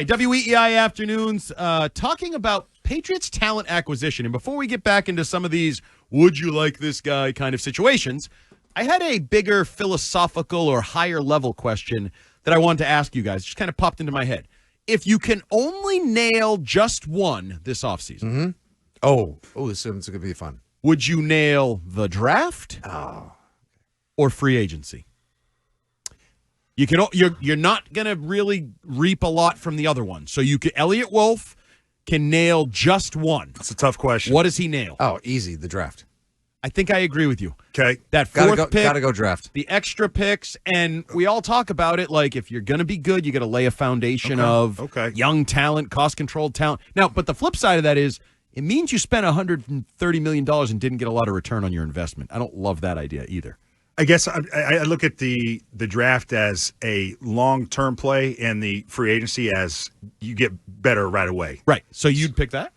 Hey, WEEI Afternoons, talking about Patriots talent acquisition. And before we get back into some of these would you like this guy kind of situations, I had a bigger philosophical or higher level question that I wanted to ask you guys. It just kind of popped into my head. If you can only nail just one this offseason. Mm-hmm. Oh, this is going to be fun. Would you nail the draft or free agency? You're not going to really reap a lot from the other one. So Elliott Wolf can nail just one. That's a tough question. What does he nail? Oh, easy, the draft. I think I agree with you. Okay. That fourth pick. Gotta go draft. The extra picks, and we all talk about it like if you're going to be good, you got to lay a foundation of young talent, cost-controlled talent. Now, but the flip side of that is it means you spent $130 million and didn't get a lot of return on your investment. I don't love that idea either. I guess I look at the draft as a long-term play and the free agency as you get better right away. Right. So you'd pick that?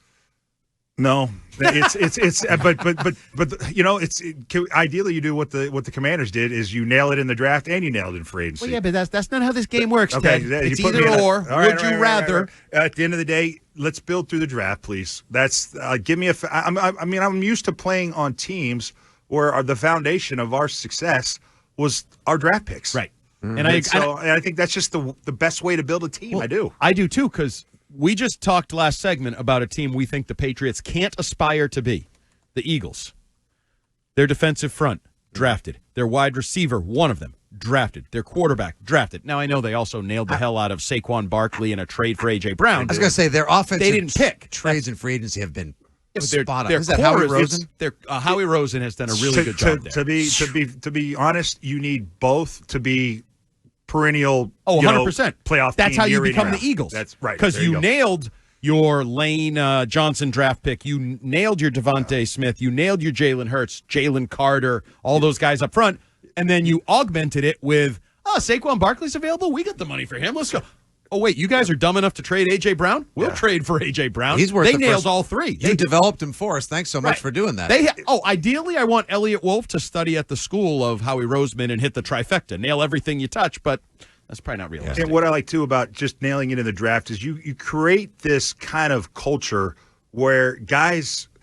No, it's but you know ideally you do what the Commanders did is you nail it in the draft and you nail it in free agency. Well, yeah, but that's not how this game works. Okay, Ted. It's either or. Would you rather? At the end of the day, let's build through the draft, please. That's give me a. I'm used to playing on teams where the foundation of our success was our draft picks. Right. Mm-hmm. And I think that's just the best way to build a team. Well, I do too, because we just talked last segment about a team we think the Patriots can't aspire to be. The Eagles. Their defensive front, drafted. Their wide receiver, one of them, drafted. Their quarterback, drafted. Now, I know they also nailed the hell out of Saquon Barkley in a trade for A.J. Brown. I was going to say, their offensive they didn't pick. Trades and free agency have been spot on. Is that Howie Rosen? Howie Rosen has done a really good job there. To be honest, you need both to be perennial 100%. Playoff That's team how you year in, become year the out. Eagles. That's right. Because you nailed your Lane Johnson draft pick. You nailed your Devontae Smith. You nailed your Jalen Hurts, Jalen Carter, all those guys up front. And then you augmented it with, Saquon Barkley's available. We got the money for him. Let's go. Oh, wait, you guys are dumb enough to trade A.J. Brown? We'll trade for A.J. Brown. He's worth they nailed all three. You developed him for us. Thanks so much for doing that. Ideally, I want Elliott Wolf to study at the school of Howie Roseman and hit the trifecta. Nail everything you touch, but that's probably not realistic. And what I like, too, about just nailing it in the draft is you create this kind of culture where guys –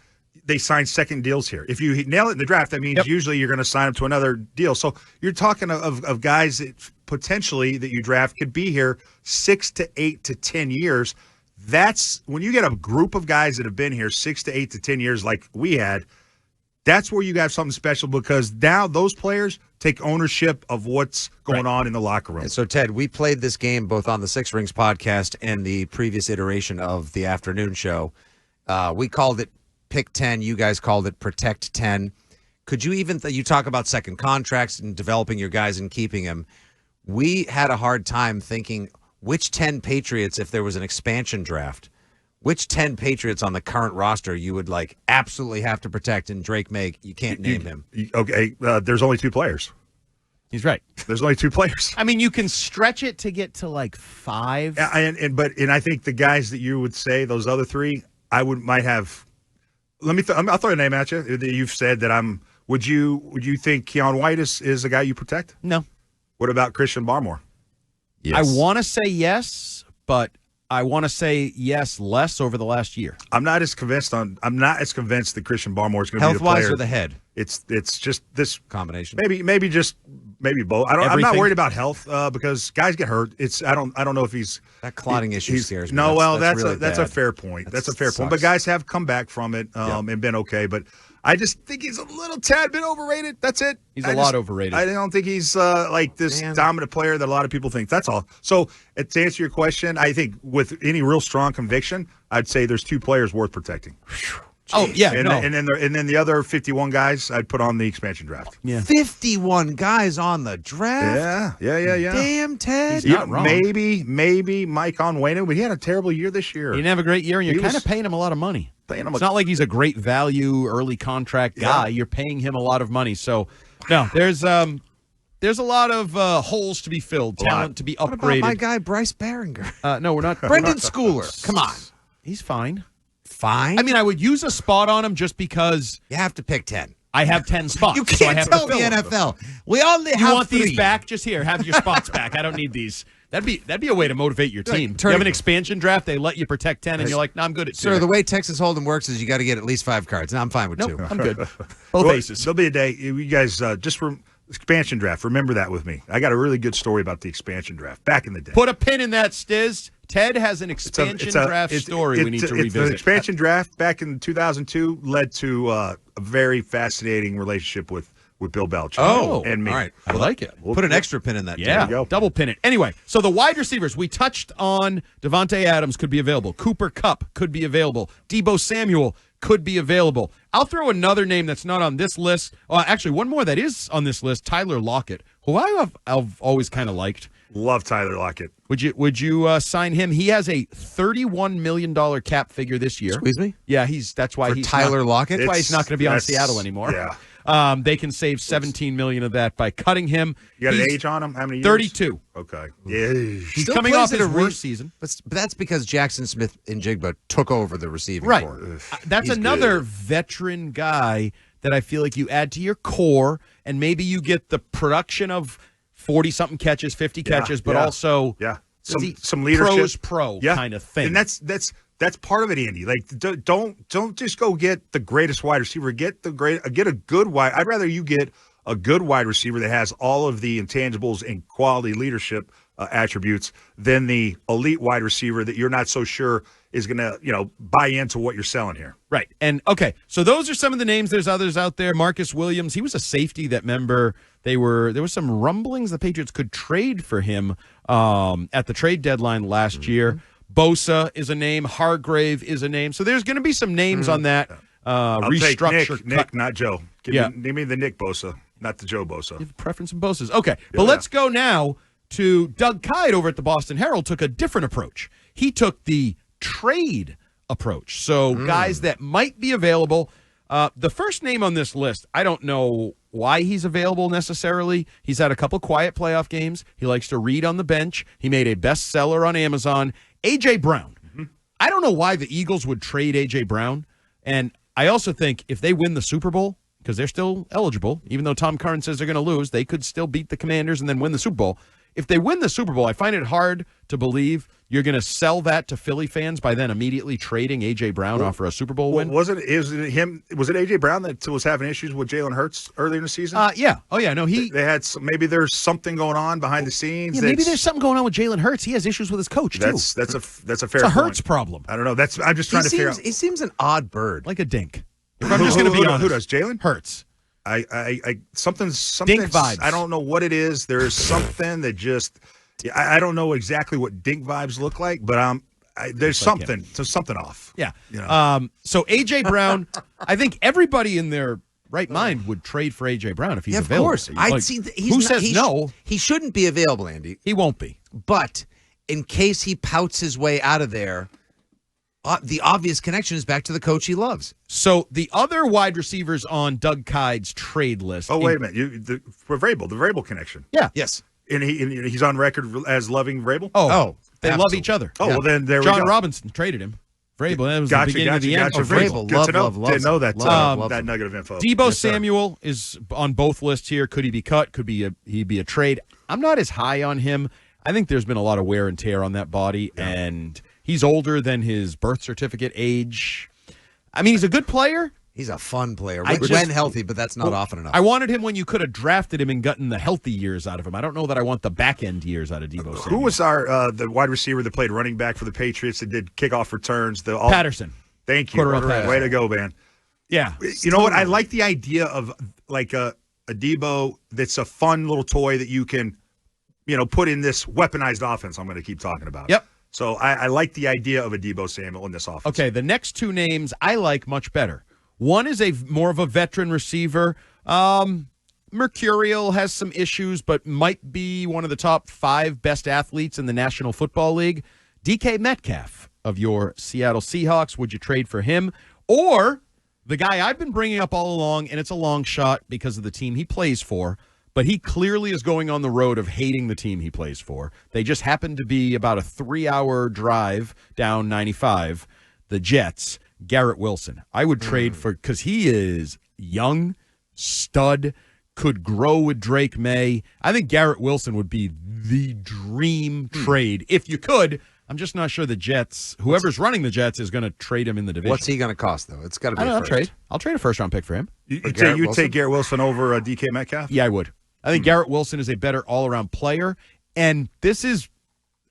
they sign second deals here. If you nail it in the draft, that means usually you're going to sign them to another deal. So you're talking of guys that potentially that you draft could be here 6 to 8 to 10 years. That's when you get a group of guys that have been here 6 to 8 to 10 years like we had, that's where you got something special because now those players take ownership of what's going on in the locker room. And so, Ted, we played this game both on the Six Rings podcast and the previous iteration of the afternoon show. We called it Pick 10. You guys called it Protect 10. Could you even you talk about second contracts and developing your guys and keeping them. We had a hard time thinking which 10 Patriots, if there was an expansion draft, which 10 Patriots on the current roster you would absolutely have to protect, and Drake May, you can't name him. Okay, there's only 2 players. He's right. There's only 2 players. I mean, you can stretch it to get to 5. And I think the guys that you would say those other 3, might have. I'll throw a name at you. You've said that I'm. Would you think Keon White is a guy you protect? No. What about Christian Barmore? Yes. I want to say yes, but I want to say yes less over the last year. I'm not as convinced that Christian Barmore is going to be the player. Health-wise or the head? It's just this combination. Maybe both. I'm not worried about health because guys get hurt. I don't know if he's that clotting issue scares me. No, that's a fair point. That's a fair point. But guys have come back from it and been okay. But I just think he's a little tad bit overrated. That's it. He's a lot overrated. I don't think he's this dominant player that a lot of people think. That's all. So to answer your question, I think with any real strong conviction, I'd say there's 2 players worth protecting. Oh, yeah. And then the other 51 guys I'd put on the expansion draft. Yeah. 51 guys on the draft? Yeah. Damn, Ted. He's not wrong. Maybe Mike Onwenu, but he had a terrible year this year. He didn't have a great year, and you're kind of paying him a lot of money. It's not like he's a great value early contract guy. You're paying him a lot of money. So, no, there's a lot of holes to be filled, talent to be upgraded. What about my guy, Bryce Behringer? No, we're not. Brendan Schooler. Come on. He's fine. Fine? I mean, I would use a spot on him just because you have to pick 10. I have 10 spots. You can't tell the NFL. We only have You want 3. these back? Just here. Have your spots back. I don't need these. That'd be a way to motivate your team. You have an expansion draft, they let you protect 10, and you're like, no, I'm good at 2. Sir, the way Texas Hold'em works is you got to get at least 5 cards. No, I'm fine with 2. I'm good. Both aces. There'll be a day, you guys, just for expansion draft, remember that with me. I got a really good story about the expansion draft back in the day. Put a pin in that, Stiz. Ted has an expansion draft story we need to revisit. The expansion draft back in 2002 led to a very fascinating relationship with Bill Belichick and me. All right. I like it. Put an extra pin in that. Yeah, go. double pin it. Anyway, so the wide receivers, we touched on Devontae Adams could be available. Cooper Kupp could be available. Deebo Samuel could be available. I'll throw another name that's not on this list. Actually, one more that is on this list, Tyler Lockett, who I've always kind of liked. Love Tyler Lockett. Would you sign him? He has a $31 million cap figure this year. Squeeze me? Yeah, that's why he's Tyler Lockett? That's why he's not going to be on Seattle anymore. Yeah. They can save $17 million of that by cutting him. You got an age on him? How many years? 32. Okay. Yeah. He's coming off his worst season. But that's because Jackson Smith and Jigba took over the receiving Right. corps. That's another veteran guy that I feel like you add to your core, and maybe you get the production of 40-something catches, 50 catches, but also some leadership, kind of thing. And that's part of it, Andy. Like, don't just go get the greatest wide receiver. Get a good wide. I'd rather you get a good wide receiver that has all of the intangibles and quality leadership attributes than the elite wide receiver that you're not so sure is going to, buy into what you're selling here. Right. And okay, so those are some of the names. There's others out there. Marcus Williams, he was a safety that there was some rumblings the Patriots could trade for him at the trade deadline last year. Bosa is a name. Hargrave is a name. So there's going to be some names on that restructure. Take Nick, not Joe. Give me the Nick Bosa, not the Joe Bosa. You have preference in Bosa's. Okay, but let's go now to Doug Kyed over at the Boston Herald. Took a different approach. He took the trade approach. So guys that might be available. The first name on this list, I don't know why he's available necessarily. He's had a couple quiet playoff games. He likes to read on the bench. He made a bestseller on Amazon. A.J. Brown. I don't know why the Eagles would trade A.J. Brown. And I also think if they win the Super Bowl, because they're still eligible, even though Tom Curran says they're going to lose, they could still beat the Commanders and then win the Super Bowl. If they win the Super Bowl, I find it hard to believe you're going to sell that to Philly fans by then immediately trading A.J. Brown off for a Super Bowl win. Was it A.J. Brown that was having issues with Jalen Hurts earlier in the season? Yeah. Oh, yeah. No, they had maybe there's something going on behind the scenes. Yeah, maybe there's something going on with Jalen Hurts. He has issues with his coach, too. That's a fair It's a Hurts problem. I don't know. I'm just trying to figure out. He seems an odd bird. Like a dink. I'm just going to be honest. Who does? Jalen? Hurts. Something Dink vibes. I don't know what it is. There's something that just I don't know exactly what dink vibes look like, but there's something. So something off. Yeah. So A.J. Brown, I think everybody in their right mind would trade for A.J. Brown if he's available. Of course. I'd see. Who says no? He shouldn't be available, Andy. He won't be. But in case he pouts his way out of there, the obvious connection is back to the coach he loves. So the other wide receivers on Doug Kyed's trade list. Oh, wait a minute. The Vrabel connection. Yeah. Yes. And he's on record as loving Vrabel? Oh, they love each other. Oh, well, then there we go. go. John Robinson traded him. Vrabel. That was the beginning of the end for Vrabel. Good to know. Didn't know that, love that nugget of info. Deebo Samuel is on both lists here. Could he be cut? Could he be a trade? I'm not as high on him. I think there's been a lot of wear and tear on that body, and he's older than his birth certificate age. I mean, he's a good player. He's a fun player when healthy, but that's not often enough. I wanted him when you could have drafted him and gotten the healthy years out of him. I don't know that I want the back-end years out of Deebo Samuel. Who was the wide receiver that played running back for the Patriots that did kickoff returns? Patterson. Thank you. Way to go, man. Yeah. You know what? I like the idea of like a Deebo that's a fun little toy that you can, put in this weaponized offense I'm going to keep talking about. Yep. So I like the idea of a Deebo Samuel in this offense. Okay, the next two names I like much better. One is more of a veteran receiver. Mercurial has some issues, but might be one of the top 5 best athletes in the National Football League. DK Metcalf of your Seattle Seahawks. Would you trade for him? Or the guy I've been bringing up all along, and it's a long shot because of the team he plays for, but he clearly is going on the road of hating the team he plays for. They just happen to be about a 3-hour drive down 95, the Jets. Garrett Wilson. I would trade for, because he is young, stud, could grow with Drake May. I think Garrett Wilson would be the dream trade if you could. I'm just not sure the Jets, whoever's running the Jets, is going to trade him in the division. What's he going to cost, though? It's got to be I'll trade a first-round pick for him. You'd take Garrett Wilson over DK Metcalf? Yeah, I would. I think Garrett Wilson is a better all-around player, and this is,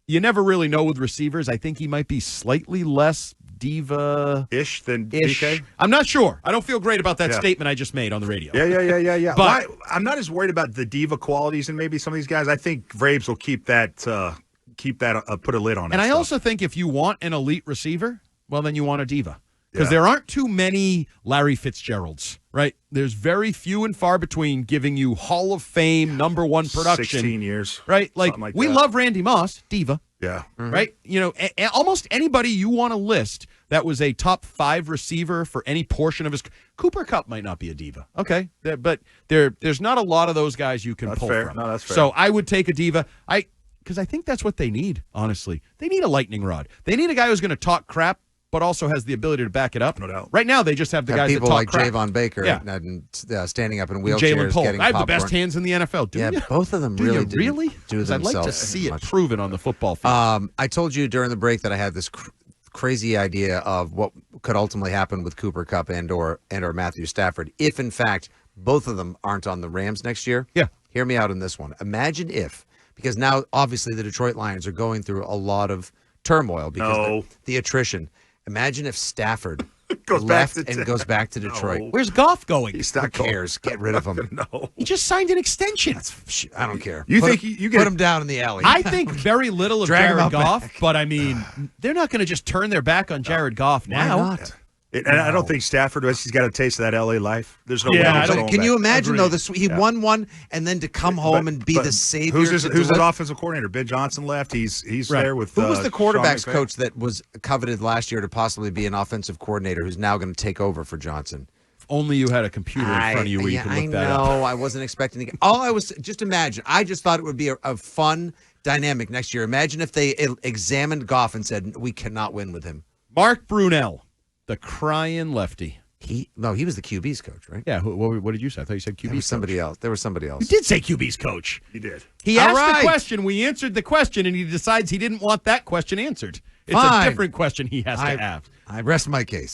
you never really know with receivers. I think he might be slightly less diva-ish than DK? I'm not sure. I don't feel great about that statement I just made on the radio. Yeah. But I'm not as worried about the diva qualities and maybe some of these guys. I think Braves will keep that, put a lid on it. And I also think if you want an elite receiver, well, then you want a diva. Because there aren't too many Larry Fitzgeralds, right? There's very few and far between giving you Hall of Fame #1 production. 16 years. Right? Like we that. love Randy Moss, diva. Yeah. Mm-hmm. Right? You know, almost anybody you want to list that was a top 5 receiver for any portion of his Cooper Kupp might not be a diva. Okay. But there's not a lot of those guys you can pull from. No, that's fair. So I would take a diva. Because I think that's what they need, honestly. They need a lightning rod. They need a guy who's going to talk crap, but also has the ability to back it up. No doubt. Right now, they just have the guys people that talk like crap. Javon Baker and standing up in wheelchairs, Jalen Pollard. getting I have popcorn. the best hands in the NFL. Do you? Both of them Do you really really? do I'd like to themselves see it much. proven on the football field. I told you during the break that I had this crazy idea of what could ultimately happen with Cooper Kupp and or Matthew Stafford if, in fact, both of them aren't on the Rams next year. Yeah. Hear me out on this one. Imagine if, because now obviously the Detroit Lions are going through a lot of turmoil because the attrition. Imagine if Stafford goes back to Detroit. Where's Goff going? He's not Who cares? Get rid of him. No. He just signed an extension. I don't care. You put think him, you get put him down in the alley? I think very little of Drag him Jared out Goff, back. but I mean, they're not going to just turn their back on Jared Goff now. Why not? And I don't think Stafford, he's got a taste of that LA life. There's no way I he's don't- going Can you back. imagine though? He won one, and then to come home and be But the savior. Who's his to deliver- offensive coordinator? Ben Johnson left. He's Right. there with Who was the quarterbacks Sean McVay? coach that was coveted last year to possibly be an offensive coordinator who's now going to take over for Johnson? If only you had a computer in front of you where you could look that up. I know. I wasn't expecting to. All I was just imagine. I just thought it would be a fun dynamic next year. Imagine if they examined Goff and said we cannot win with him. Mark Brunell, the crying lefty. He was the QB's coach, right? Yeah, what did you say? I thought you said QB's There was somebody else. There was somebody else. You did say QB's coach. He did. He All asked right. the question, we answered the question, and he decides he didn't want that question answered. It's Fine. a different question he has to have. I rest my case.